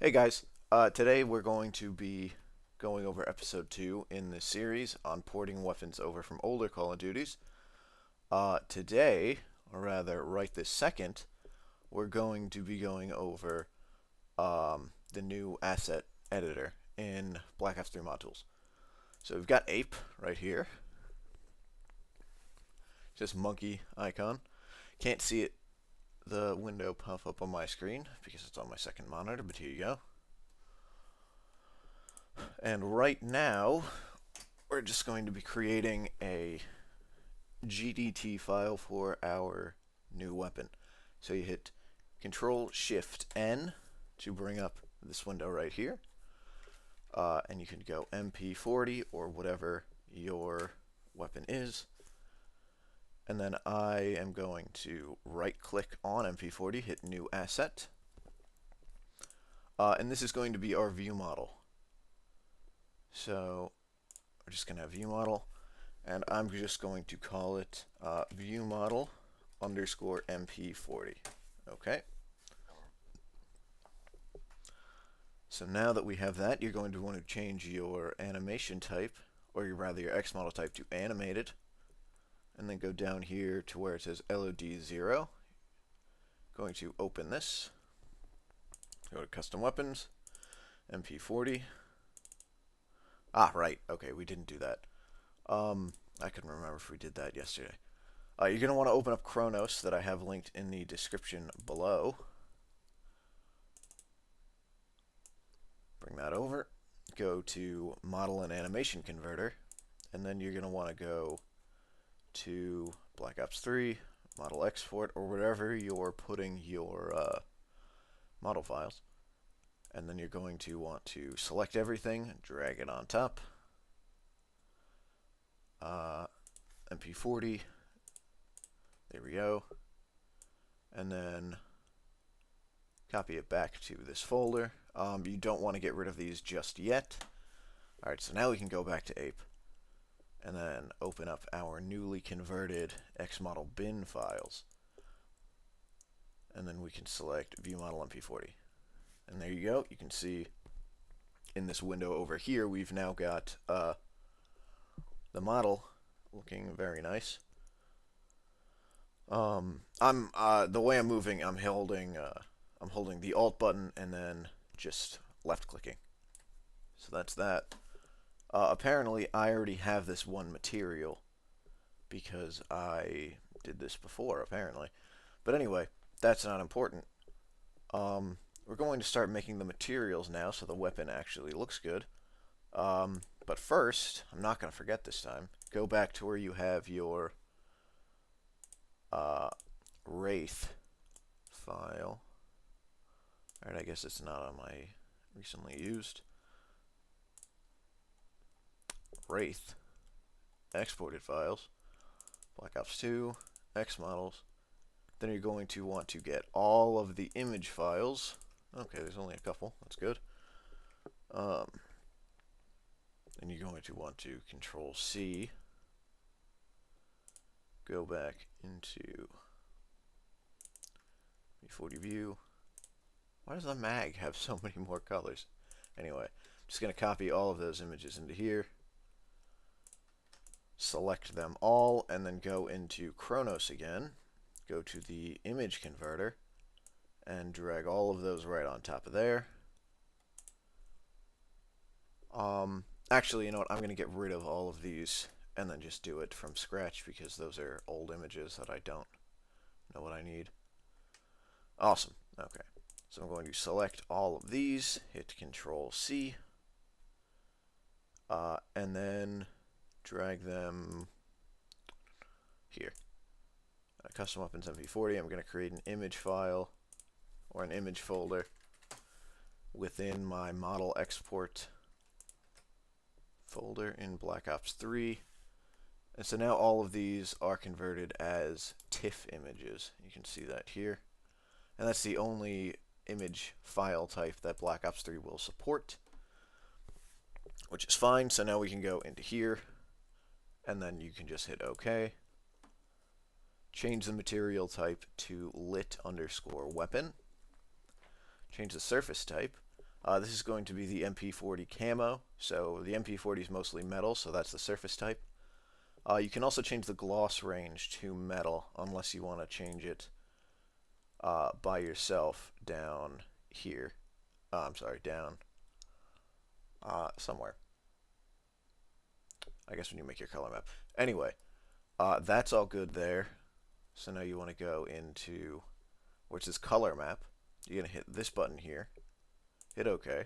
Hey guys, today we're going to be going over episode 2 in this series on porting weapons over from older Call of Duties. Today, or rather right this second, we're going to be going over the new asset editor in Black Ops 3 Mod Tools. So we've got Ape right here, just monkey icon. Can't see it, the window pop up on my screen because it's on my second monitor, but here you go. And right now, we're just going to be creating a GDT file for our new weapon. So you hit Control Shift N to bring up this window right here. And you can go MP40 or whatever your weapon is. And then I am going to right click on MP40, hit New Asset. And this is going to be our view model. So we're just going to have view model, and I'm just going to call it view model underscore MP40. Okay. So now that we have that, you're going to want to change your animation type, or rather your X model type, to animated, and then go down here to where it says LOD0. Going to open this, go to custom weapons, MP40. Ah, right. Okay, we didn't do that. I couldn't remember if we did that yesterday. You're going to want to open up Chronos that I have linked in the description below. Bring that over. Go to Model and Animation Converter. And then you're going to want to go to Black Ops 3, Model Export, or wherever you're putting your model files. And then you're going to want to select everything, drag it on top. MP40. There we go. And then copy it back to this folder. You don't want to get rid of these just yet. Alright, so now we can go back to Ape and then open up our newly converted XModel bin files. And then we can select View Model MP40. And there you go. You can see in this window over here, we've now got the model looking very nice. The way I'm moving, I'm holding the Alt button and then just left clicking. So that's that. Apparently, I already have this one material because I did this before, apparently. But anyway, that's not important. We're going to start making the materials now so the weapon actually looks good. But first, I'm not going to forget this time, go back to where you have your Wraith file. Alright, I guess it's not on my recently used. Wraith. Exported files. Black Ops 2. X models. Then you're going to want to get all of the image files. Okay, there's only a couple. That's good. Then you're going to want to Control C. Go back into MP40 view. Why does the mag have so many more colors? Anyway, I'm just going to copy all of those images into here. Select them all, and then go into Chronos again. Go to the image converter, and drag all of those right on top of there. Actually, you know what? I'm going to get rid of all of these and then just do it from scratch because those are old images that I don't know what I need. Awesome. Okay. So I'm going to select all of these, hit Control C, and then drag them here. Custom Weapons MP40. I'm going to create an image file or an image folder within my model export folder in Black Ops 3. And so now all of these are converted as TIFF images. You can see that here. And that's the only image file type that Black Ops 3 will support, which is fine. So now we can go into here, and then you can just hit OK. Change the material type to lit underscore weapon. Change the surface type. This is going to be the MP40 camo. So the MP40 is mostly metal, so that's the surface type. You can also change the gloss range to metal, unless you want to change it by yourself down here. I'm sorry, down somewhere. I guess when you make your color map. Anyway, that's all good there. So now you want to go into where it says color map. You're going to hit this button here. Hit OK.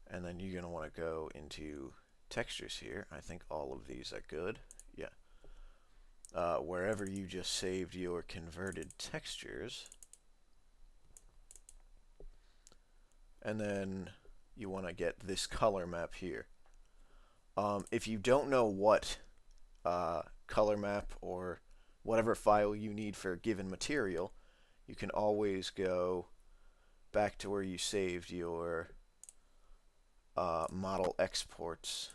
And then you're going to want to go into textures here. I think all of these are good. Yeah. Wherever you just saved your converted textures. And then you want to get this color map here. If you don't know what color map or whatever file you need for a given material, you can always go back to where you saved your model exports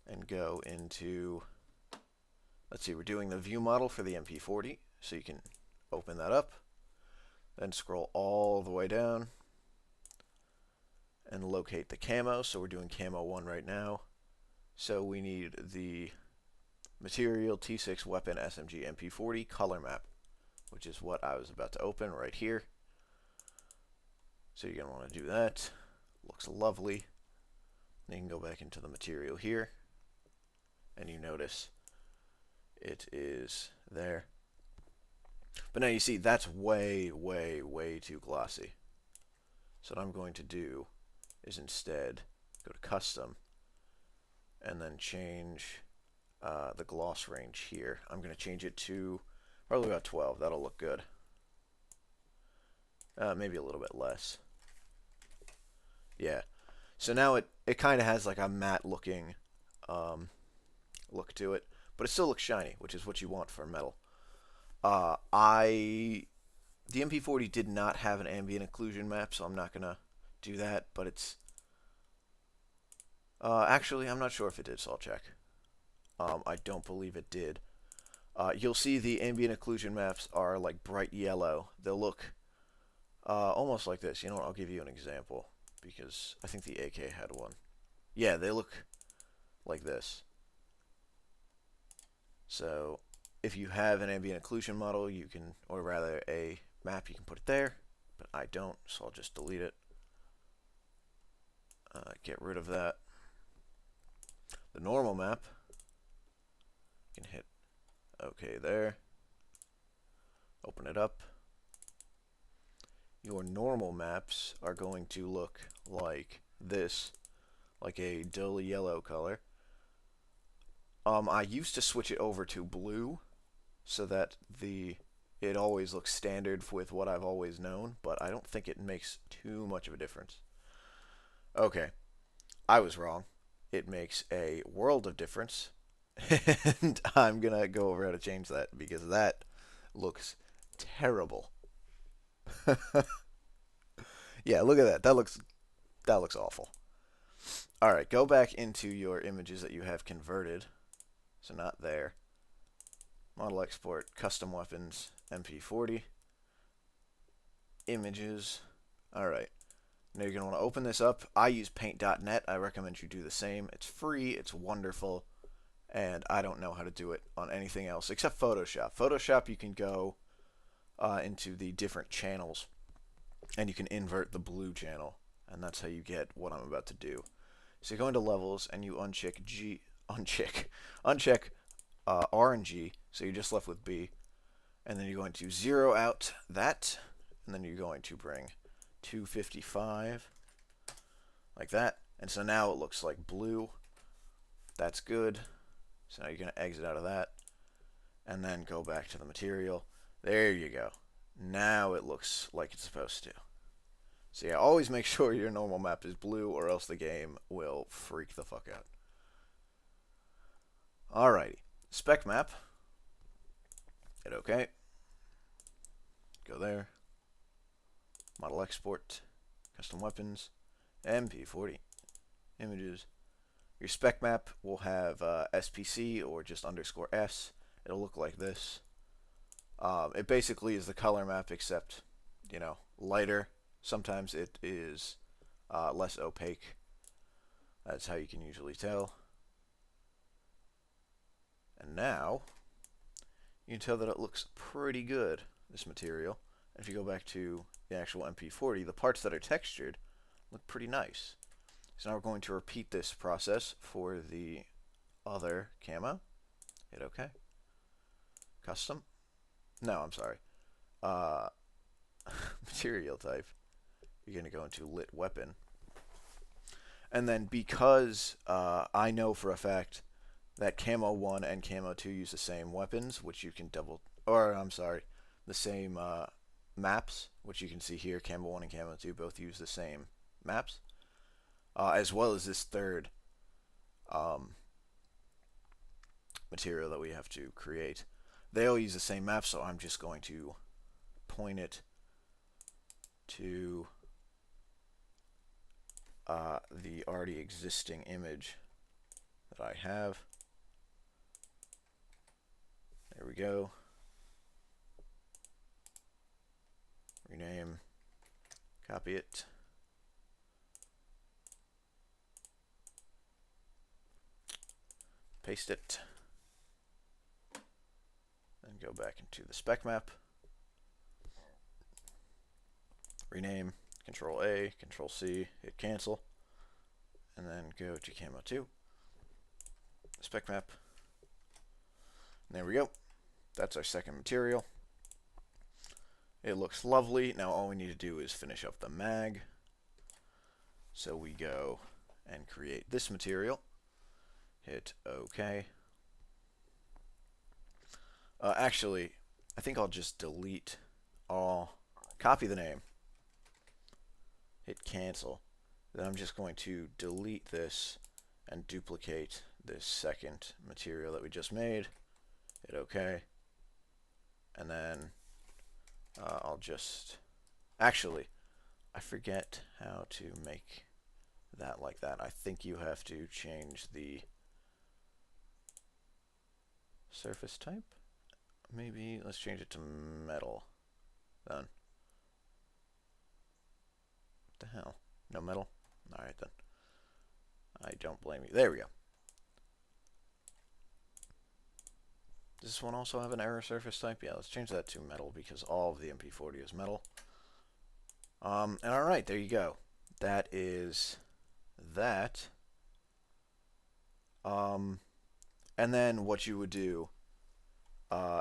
and go into, let's see, we're doing the view model for the MP40, so you can open that up, then scroll all the way down and locate the camo. So we're doing camo 1 right now. So we need the material T6 weapon SMG MP40 color map, which is what I was about to open right here. So you're going to want to do that. Looks lovely. Then you can go back into the material here, and you notice it is there. But now you see that's way, way, way too glossy. So what I'm going to do is instead go to custom and then change the gloss range here. I'm going to change it to probably about 12. That'll look good. Maybe a little bit less. Yeah. So now it kind of has like a matte looking look to it, but it still looks shiny, which is what you want for metal. The MP40 did not have an ambient occlusion map, so I'm not gonna do that. But it's actually, I'm not sure if it did, so I'll check. I don't believe it did. You'll see the ambient occlusion maps are like bright yellow. They'll look almost like this. You know what? I'll give you an example because I think the AK had one. Yeah, they look like this. So if you have an ambient occlusion model, you can, or rather a map, you can put it there, but I don't, so I'll just delete it. Get rid of that. The normal map, you can hit OK there. Open it up. Your normal maps are going to look like this, like a dull yellow color. I used to switch it over to blue so that it always looks standard with what I've always known, but I don't think it makes too much of a difference. Okay, I was wrong. It makes a world of difference, and I'm gonna go over how to change that because that looks terrible. Yeah, look at that. That looks awful. All right, go back into your images that you have converted. So not there. Model export, custom weapons, MP40. Images. All right. Now you're going to want to open this up. I use paint.net. I recommend you do the same. It's free. It's wonderful. And I don't know how to do it on anything else except Photoshop. Photoshop, you can go into the different channels and you can invert the blue channel. And that's how you get what I'm about to do. So you go into levels and you uncheck R and G, so you're just left with B, and then you're going to zero out that, and then you're going to bring 255 like that, and so now it looks like blue. That's good. So now you're going to exit out of that and then go back to the material. There you go. Now it looks like it's supposed to. So yeah, always make sure your normal map is blue or else the game will freak the fuck out. Alrighty. Spec map. Hit OK. Go there. Model export. Custom weapons. MP40. Images. Your spec map will have SPC or just _S. It'll look like this. It basically is the color map except, you know, lighter. Sometimes it is less opaque. That's how you can usually tell. And now, you can tell that it looks pretty good, this material. If you go back to the actual MP40, the parts that are textured look pretty nice. So now we're going to repeat this process for the other camo. Hit OK. Custom. No, I'm sorry. Material type. You're going to go into lit weapon. And then because I know for a fact that Camo 1 and Camo 2 use the same weapons, which you can the same maps, which you can see here, Camo 1 and Camo 2 both use the same maps, as well as this third material that we have to create. They all use the same map, so I'm just going to point it to the already existing image that I have. There we go. Rename. Copy it. Paste it. Then go back into the spec map. Rename. Control A, Control C, hit cancel. And then go to Camo 2. Spec map. And there we go. That's our second material. It looks lovely. Now all we need to do is finish up the mag. So we go and create this material. Hit OK. Actually, I think I'll just delete all. Copy the name. Hit cancel. Then I'm just going to delete this and duplicate this second material that we just made. Hit OK. And then I'll just... Actually, I forget how to make that like that. I think you have to change the surface type. Maybe let's change it to metal then. What the hell? No metal? Alright then. I don't blame you. There we go. Does this one also have an error surface type? Yeah, let's change that to metal because all of the MP40 is metal. And alright, there you go. That is that. And then what you would do,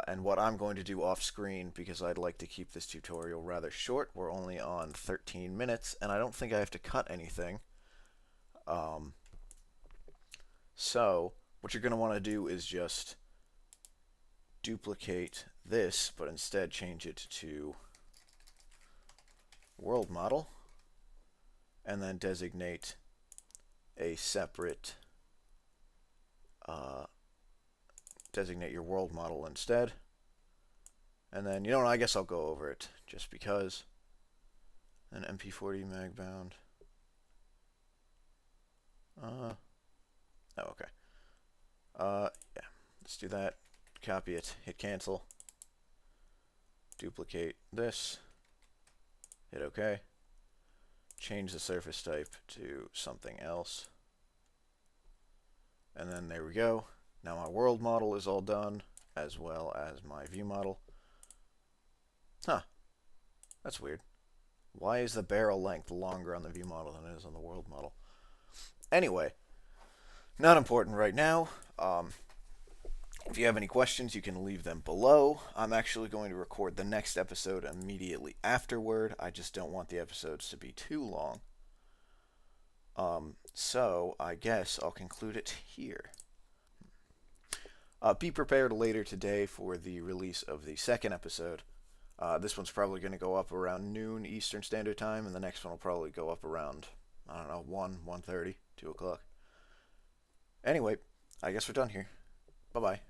and what I'm going to do off screen because I'd like to keep this tutorial rather short. We're only on 13 minutes, and I don't think I have to cut anything. So what you're going to want to do is just duplicate this, but instead change it to world model, and then designate a separate designate your world model instead. And then, you know what, I guess I'll go over it just because. An MP40 mag bound. Oh, okay. Yeah, let's do that. Copy it, hit cancel. Duplicate this. Hit OK. Change the surface type to something else. And then there we go. Now my world model is all done, as well as my view model. Huh. That's weird. Why is the barrel length longer on the view model than it is on the world model? Anyway, not important right now. If you have any questions, you can leave them below. I'm actually going to record the next episode immediately afterward. I just don't want the episodes to be too long. So I guess I'll conclude it here. Be prepared later today for the release of the second episode. This one's probably going to go up around noon Eastern Standard Time, and the next one will probably go up around, I don't know, 1:30, 2 o'clock. Anyway, I guess we're done here. Bye-bye.